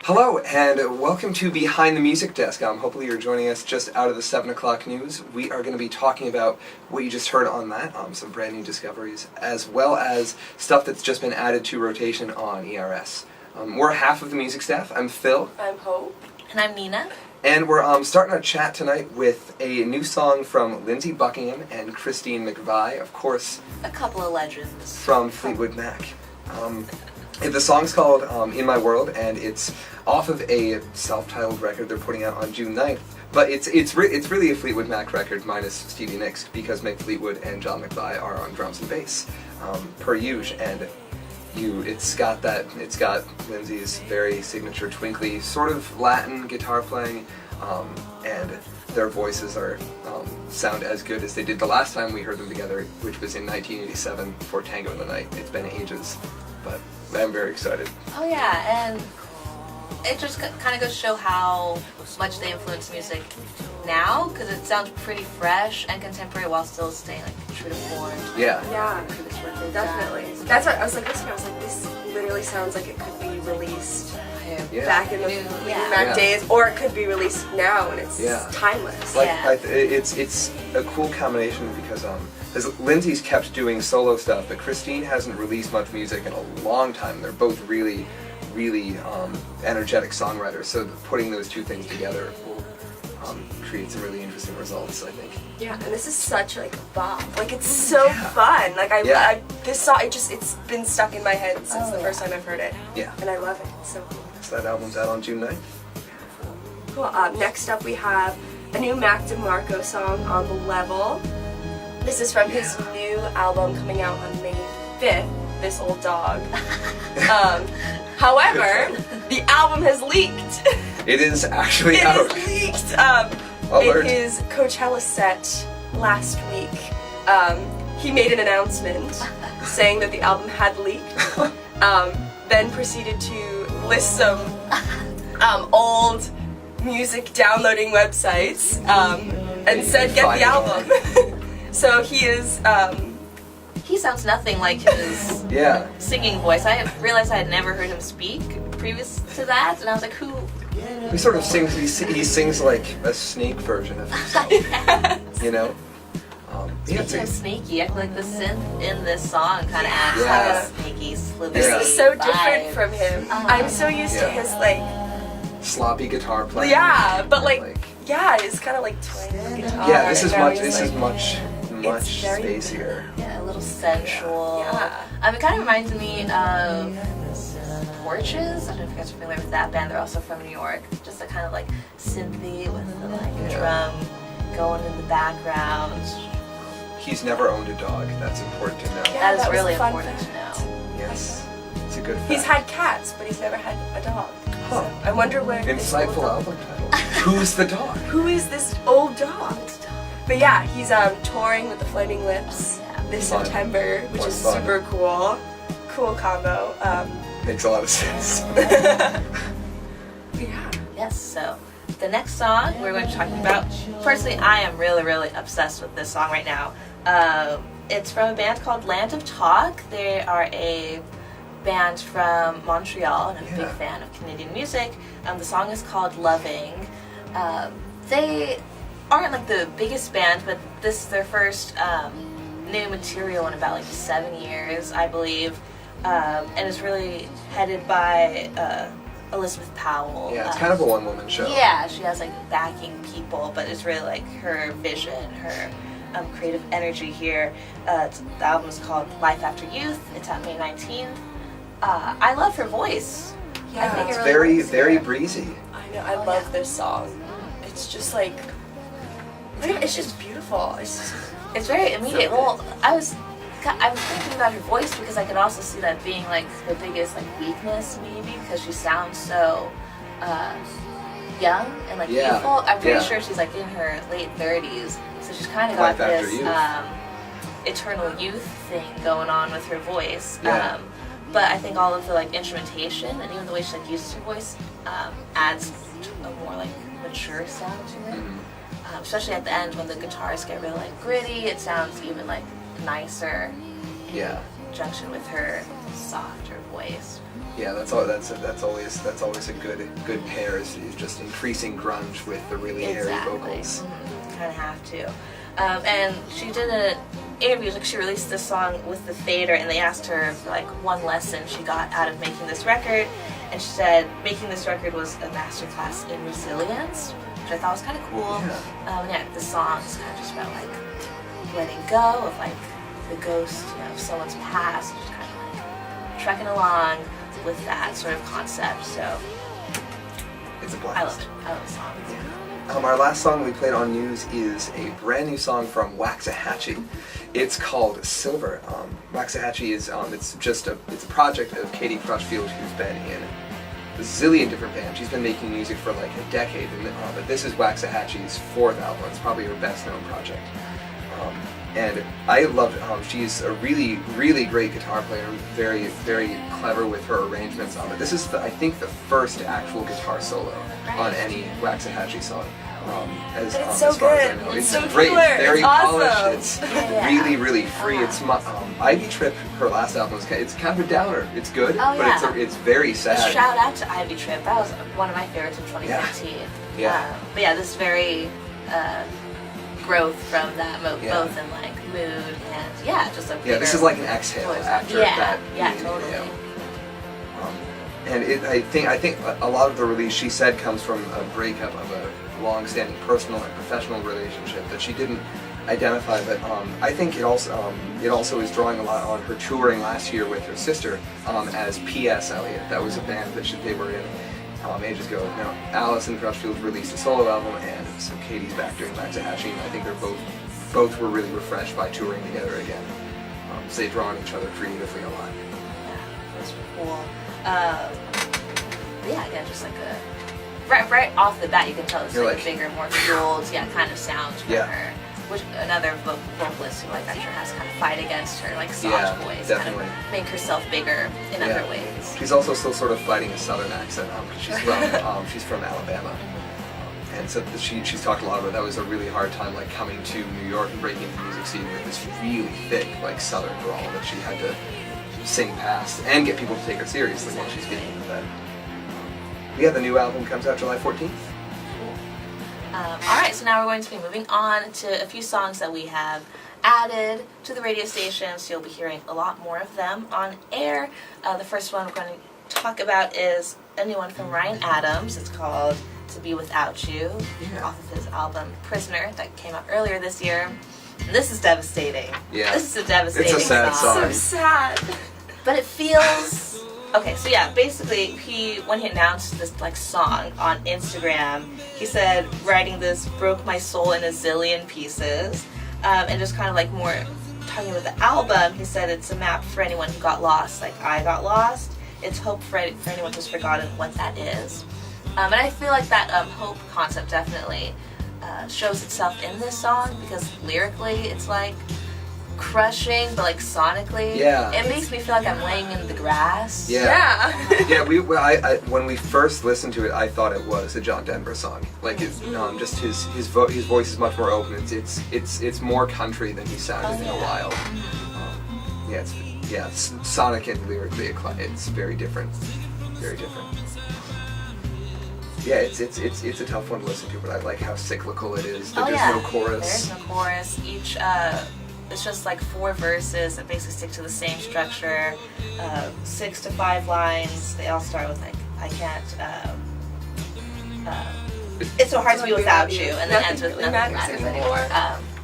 Hello, and welcome to Behind the Music Desk. Hopefully you're joining us just out of the 7 o'clock news. We are going to be talking about what you just heard on that, some brand new discoveries, as well as stuff that's just been added to rotation on ERS. We're half of the music staff. I'm Phil. I'm Hope. And I'm Nina. And we're starting our chat tonight with a new song from Lindsey Buckingham and Christine McVie, of course. A couple of legends. From Fleetwood Mac. The song's called In My World, and it's off of a self-titled record they're putting out on June 9th. But it's really a Fleetwood Mac record minus Stevie Nicks, because Mick Fleetwood and John McVie are on drums and bass, per usual. And it's got Lindsey's very signature twinkly sort of Latin guitar playing, and their voices sound as good as they did the last time we heard them together, which was in 1987 for Tango in the Night. It's been ages, but I'm very excited. Oh yeah, and it just kind of goes to show how much they influence music now, because it sounds pretty fresh and contemporary while still staying true to form. Yeah. Yeah, definitely. That's what I was like. Listening, I was like, this literally sounds like it could be released back in the Mac days, or it could be released now, and it's timeless. It's a cool combination because Lindsey's kept doing solo stuff, but Christine hasn't released much music in a long time. They're both really energetic songwriters, so putting those two things together will create some really interesting results, I think. Yeah, and this is such a bop. It's so fun. This song, it's been stuck in my head since the first time I've heard it. Yeah. And I love it. It's so cool. So that album's out on June 9th. Cool. Next up we have a new DeMarco song, On the Level. This is from his new album coming out on May 5th, This Old Dog. However, the album has leaked. It is actually out. It is leaked. In his Coachella set last week, he made an announcement saying that the album had leaked, then proceeded to list some old music downloading websites, and said, get the album. So he is... He sounds nothing like his singing voice. I realized I had never heard him speak previous to that, and I was like, who? He sort of sings, he sings like a snake version of himself, you know? Speaking of snaky, I feel like the synth in this song kind of adds like a snaky, slithery This is so vibe. different from him. I'm so used to his sloppy guitar playing. Yeah, but it's kind of like twang guitar. Yeah, this is much spacier. Yeah, a little sensual. Yeah. It kind of reminds me of Torches. I don't know if you guys are familiar with that band. They're also from New York. Just a kind of synthy with the drum going in the background. He's never owned a dog. That's important to know. Yeah, that is really important to know. Yes, it's a good fact. He's had cats, but he's never had a dog. Huh. So I wonder where. Insightful album title. Who's the dog? Who is this old dog? But yeah, he's touring with the Flaming Lips this September, which is super cool. Cool combo. Makes a lot of sense. Yeah. Yes, so the next song we're going to be talking about, personally I am really obsessed with this song right now. It's from a band called Land of Talk. They are a band from Montreal, and I'm a big fan of Canadian music. The song is called Loving. They aren't the biggest band, but this is their first new material in about 7 years, I believe, and it's really headed by Elizabeth Powell. Yeah, it's kind of a one-woman show. Yeah, she has backing people, but it's really her vision, her creative energy here. The album is called Life After Youth. It's out May 19th. I love her voice. Yeah, I think it's it really very breezy. I know. I love this song. It's just it's just beautiful. It's very immediate. Well, I was thinking about her voice because I could also see that being the biggest weakness maybe, because she sounds so young and youthful. I'm pretty sure she's in her late 30s, so she's kind of got this eternal youth thing going on with her voice. Yeah. But I think all of the instrumentation and even the way she uses her voice adds a more mature sound to it. Especially at the end when the guitars get really gritty, it sounds even nicer. Yeah. conjunction with her softer voice. Yeah, that's always a good pair is just increasing grunge with the really airy vocals. Kind of have to. And she did an interview, like she released this song with the theater, and they asked her for like one lesson she got out of making this record, and she said making this record was a masterclass in resilience, which I thought was kind of cool. The song is kind of just about like letting go of like the ghost, of someone's past, just kind of like trekking along with that sort of concept. So it's a blast. I love the song. Our last song we played on News is a brand new song from Waxahatchee. It's called Silver. Waxahatchee is it's a project of Katie Crutchfield, who's been in a zillion different bands. She's been making music for like a decade, but this is Waxahatchee's 4th album. It's probably her best known project. And I loved it. She's a really, really great guitar player, very, very clever with her arrangements on it. This is, I think, the first actual guitar solo on any Waxahatchee song. As so far as I good. know. It's so great, killer. very It's polished. awesome. It's really, really free. It's Ivy Trip. Her last album it's kind of a downer. It's good, but it's very sad. A shout out to Ivy Trip. That was one of my favorites of 2015. But yeah, this very growth from that, both in like mood and just a bigger this is like an exhale after that. Totally. And I think a lot of the release, she said, comes from a breakup of a long-standing personal and professional relationship that she didn't identify. But I think it also is drawing a lot on her touring last year with her sister as P.S. Eliot. That was a band that they were in ages ago. Now, Alison Crutchfield released a solo album, and so Katie's back doing Waxahatchee, and I think they're both were really refreshed by touring together again. So they draw on each other creatively a lot. Yeah, that's cool. Again, just like a right off the bat, you can tell it's like a bigger, more fueled, kind of sound from her. Which another vocalist who I'm sure has kind of fight against her like soft voice, definitely. kind of make herself bigger in other ways. She's also still sort of fighting a southern accent because she's from Alabama, and so she's talked a lot about that was a really hard time like coming to New York and breaking the music scene with this really thick like southern drawl that she had to sing past and get people to take her seriously while she's getting into that. The new album comes out July 14th. Alright, so now we're going to be moving on to a few songs that we have added to the radio station, so you'll be hearing a lot more of them on air. The first one we're going to talk about is a new one from Ryan Adams. It's called To Be Without You, off of his album Prisoner that came out earlier this year. And this is devastating. Yeah. This is a devastating It's a sad song. So sad. But it feels... Okay, so basically when he announced this like song on Instagram, he said writing this broke my soul in a zillion pieces, and just kind of like more talking about the album, he said it's a map for anyone who got lost, like I got lost. It's hope for anyone who's forgotten what that is. And I feel like that hope concept definitely shows itself in this song because lyrically it's like crushing, but like sonically, it makes me feel like I'm laying in the grass. When we first listened to it, I thought it was a John Denver song. Like just his voice is much more open. It's more country than he sounded in a while. It's sonic and lyrically, it's very different. Very different. Yeah, it's a tough one to listen to, but I like how cyclical it is. There's no chorus. There's no chorus. Each it's just like 4 verses that basically stick to the same structure, 6 to 5 lines. They all start with like, I can't, it's so hard to be without you, and then ends with nothing matters anymore.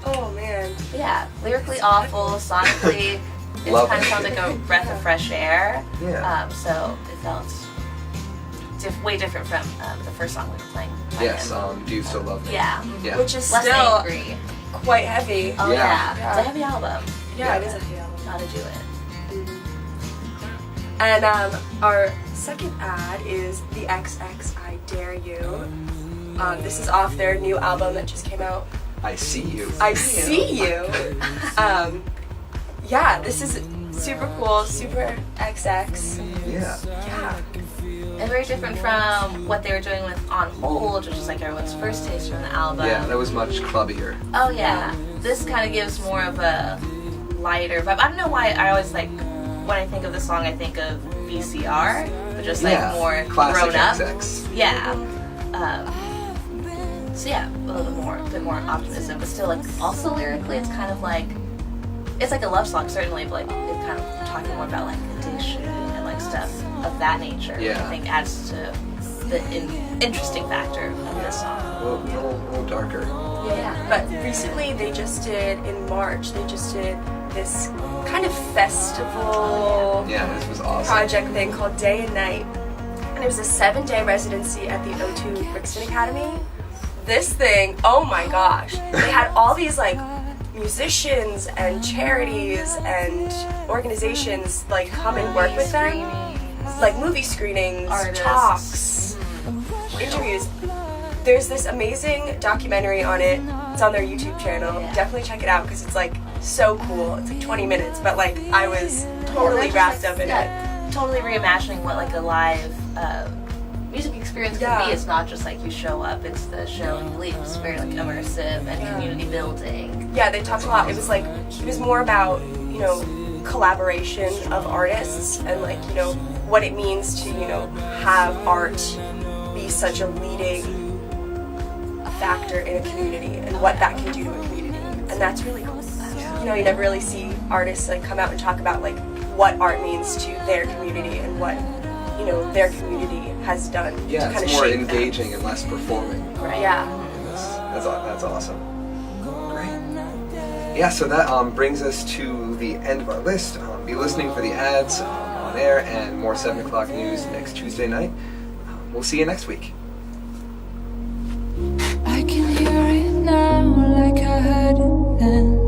Oh man. Yeah, lyrically awful, sonically, it kind of sounds like a breath of fresh air. So it felt way different from the first song we were playing. Yes, Do You Still Love Me? Yeah. Which is Less still angry. quite heavy. Oh yeah. It's a heavy album. Yeah, it is a heavy album. Gotta do it. And our second ad is the XX I Dare You. This is off their new album that just came out. I See You. I See You. This is super cool, super XX. Yeah. And very different from what they were doing with On Hold, which is like everyone's first taste from the album. Yeah, that was much clubbier. Oh yeah. This kind of gives more of a lighter vibe. I don't know why I always like when I think of the song, I think of VCR, but just like Yeah, more classic grown up. XX. Yeah. So yeah, a bit more optimism, but still like also lyrically, it's kind of like it's like a love song certainly, but like it's kind of talking more about like addiction and like stuff of that nature. Which I think adds to the interesting factor of this song. A little darker. Yeah, but recently in March, they just did this kind of festival This was awesome. project thing called Day and Night. And it was a 7-day residency at the O2 Brixton Academy. This thing, oh my gosh. They had all these like musicians and charities and organizations like come and work with them. Like movie screenings, artists, talks, interviews. There's this amazing documentary on it. It's on their YouTube channel. Definitely check it out because it's like so cool. It's like 20 minutes, but like I was totally wrapped up in it. Totally reimagining what like a live music experience can be. It's not just like you show up, it's the show and you leave. It's very like immersive and community building. Yeah, they talked a lot. It was more about, you know, collaboration of artists and like, you know, what it means to, you know, have art be such a leading factor in a community and what that can do to a community. And that's really cool. You know, you never really see artists like come out and talk about like what art means to their community and what, you know, their community has done to kind of it's more shape engaging them. and less performing. Right. Yeah. That's awesome. Great. Yeah, so that brings us to the end of our list. Be listening for the ads on air and more 7 o'clock news next Tuesday night. We'll see you next week. I can hear it now like I heard it then.